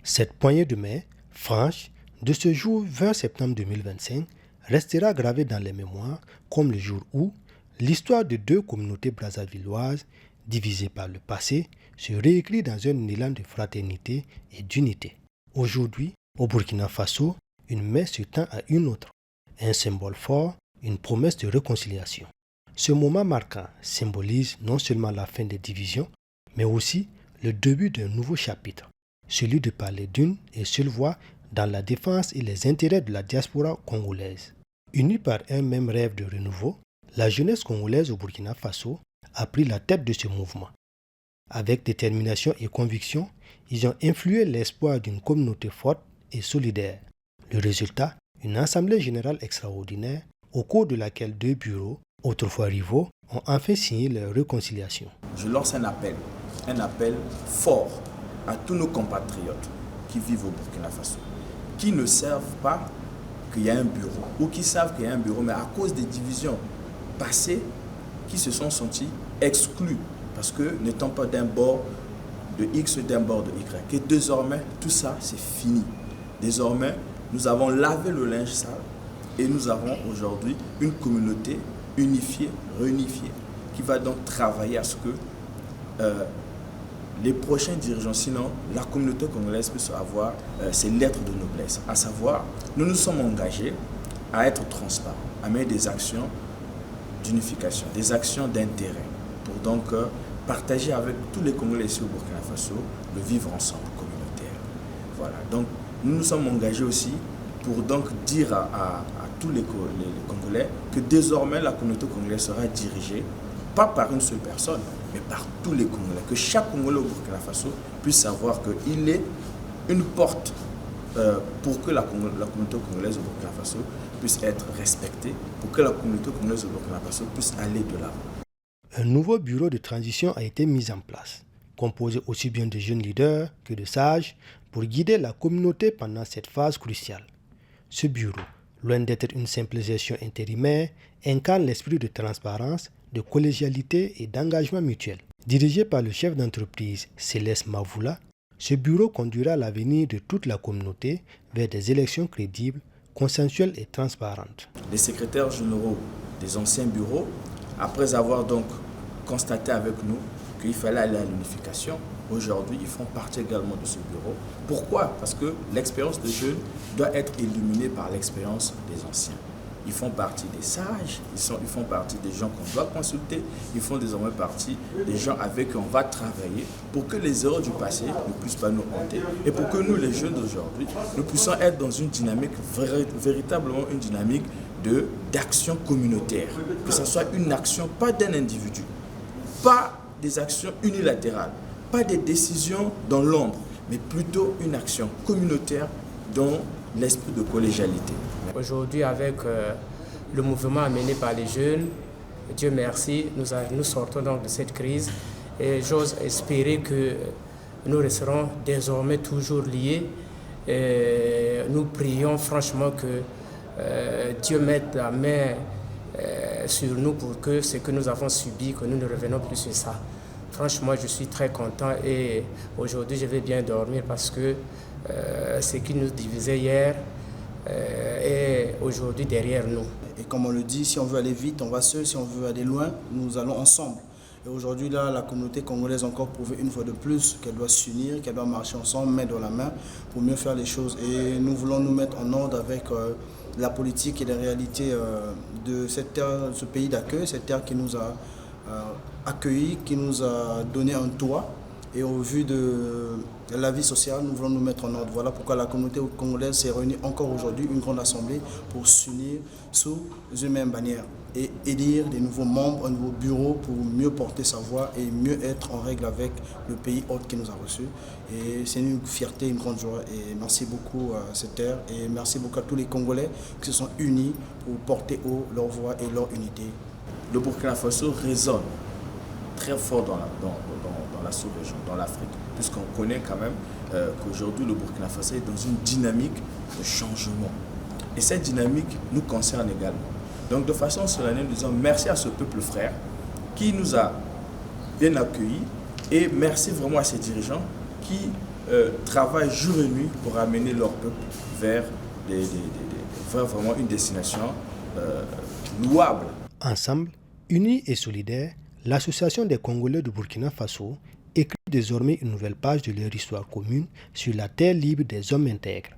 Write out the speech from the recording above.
Cette poignée de main, franche, de ce jour 20 septembre 2025, restera gravée dans les mémoires comme le jour où l'histoire de deux communautés brazzavilloises, divisées par le passé, se réécrit dans un élan de fraternité et d'unité. Aujourd'hui, au Burkina Faso, une main se tend à une autre, un symbole fort, une promesse de réconciliation. Ce moment marquant symbolise non seulement la fin des divisions, mais aussi le début d'un nouveau chapitre, celui de parler d'une et seule voix dans la défense et les intérêts de la diaspora congolaise. Unis par un même rêve de renouveau, la jeunesse congolaise au Burkina Faso a pris la tête de ce mouvement. Avec détermination et conviction, ils ont influé l'espoir d'une communauté forte et solidaire. Le résultat, une assemblée générale extraordinaire au cours de laquelle deux bureaux, autrefois rivaux, ont enfin signé leur réconciliation. Je lance un appel fort à tous nos compatriotes qui vivent au Burkina Faso, qui ne savent pas qu'il y a un bureau, ou qui savent qu'il y a un bureau, mais à cause des divisions passées, qui se sont sentis exclus, parce que n'étant pas d'un bord de X, d'un bord de Y, et désormais, tout ça, c'est fini. Désormais, nous avons lavé le linge sale, et nous avons aujourd'hui une communauté unifiée, réunifiée, qui va donc travailler à ce que les prochains dirigeants, sinon la communauté congolaise puisse avoir ses lettres de noblesse. À savoir, nous nous sommes engagés à être transparents, à mener des actions d'unification, des actions d'intérêt, pour donc partager avec tous les Congolais ici au Burkina Faso le vivre ensemble communautaire. Voilà, donc nous nous sommes engagés aussi pour donc dire à tous les Congolais que désormais la communauté congolaise sera dirigée pas par une seule personne, mais par tous les Congolais. Que chaque Congolais au Burkina Faso puisse savoir qu'il est une porte pour que la communauté congolaise au Burkina Faso puisse être respectée, pour que la communauté congolaise au Burkina Faso puisse aller de l'avant. Un nouveau bureau de transition a été mis en place, composé aussi bien de jeunes leaders que de sages, pour guider la communauté pendant cette phase cruciale. Ce bureau, loin d'être une simple gestion intérimaire, incarne l'esprit de transparence, de collégialité et d'engagement mutuel. Dirigé par le chef d'entreprise Céleste Mavoula, ce bureau conduira l'avenir de toute la communauté vers des élections crédibles, consensuelles et transparentes. Les secrétaires généraux des anciens bureaux, après avoir donc constaté avec nous qu'il fallait aller à l'unification, aujourd'hui ils font partie également de ce bureau. Pourquoi? Parce que l'expérience des jeunes doit être illuminée par l'expérience des anciens. Ils font partie des sages, ils font partie des gens qu'on doit consulter, ils font désormais partie des gens avec qui on va travailler pour que les erreurs du passé ne puissent pas nous hanter et pour que nous, les jeunes d'aujourd'hui, nous puissions être dans une dynamique, véritablement une dynamique d'action communautaire. Que ce soit une action, pas d'un individu, pas des actions unilatérales, pas des décisions dans l'ombre, mais plutôt une action communautaire dans l'esprit de collégialité. Aujourd'hui, avec le mouvement mené par les jeunes, Dieu merci, nous sortons donc de cette crise et j'ose espérer que nous resterons désormais toujours liés. Et nous prions franchement que Dieu mette la main sur nous pour que ce que nous avons subi, que nous ne revenons plus sur ça. Franchement, je suis très content et aujourd'hui, je vais bien dormir parce que ce qui nous divisait hier est aujourd'hui derrière nous. Et comme on le dit, si on veut aller vite, on va seul. Si on veut aller loin, nous allons ensemble. Et aujourd'hui, là, la communauté congolaise a encore prouvé une fois de plus qu'elle doit s'unir, qu'elle doit marcher ensemble, main dans la main, pour mieux faire les choses. Et nous voulons nous mettre en ordre avec la politique et les réalités de cette terre, ce pays d'accueil, cette terre qui nous a accueillis, qui nous a donné un toit. Et au vu de la vie sociale, nous voulons nous mettre en ordre. Voilà pourquoi la communauté congolaise s'est réunie encore aujourd'hui, une grande assemblée, pour s'unir sous une même bannière et élire des nouveaux membres, un nouveau bureau pour mieux porter sa voix et mieux être en règle avec le pays hôte qui nous a reçus. Et c'est une fierté, une grande joie. Et merci beaucoup à cette terre et merci beaucoup à tous les Congolais qui se sont unis pour porter haut leur voix et leur unité. Le Burkina Faso résonne très fort dans la sous-région, dans l'Afrique, puisqu'on connaît quand même qu'aujourd'hui le Burkina Faso est dans une dynamique de changement. Et cette dynamique nous concerne également. Donc de façon solennelle, nous disons merci à ce peuple frère qui nous a bien accueillis et merci vraiment à ces dirigeants qui travaillent jour et nuit pour amener leur peuple vers, vers vraiment une destination louable. Ensemble, unis et solidaires, l'Association des Congolais du Burkina Faso écrit désormais une nouvelle page de leur histoire commune sur la terre libre des hommes intègres.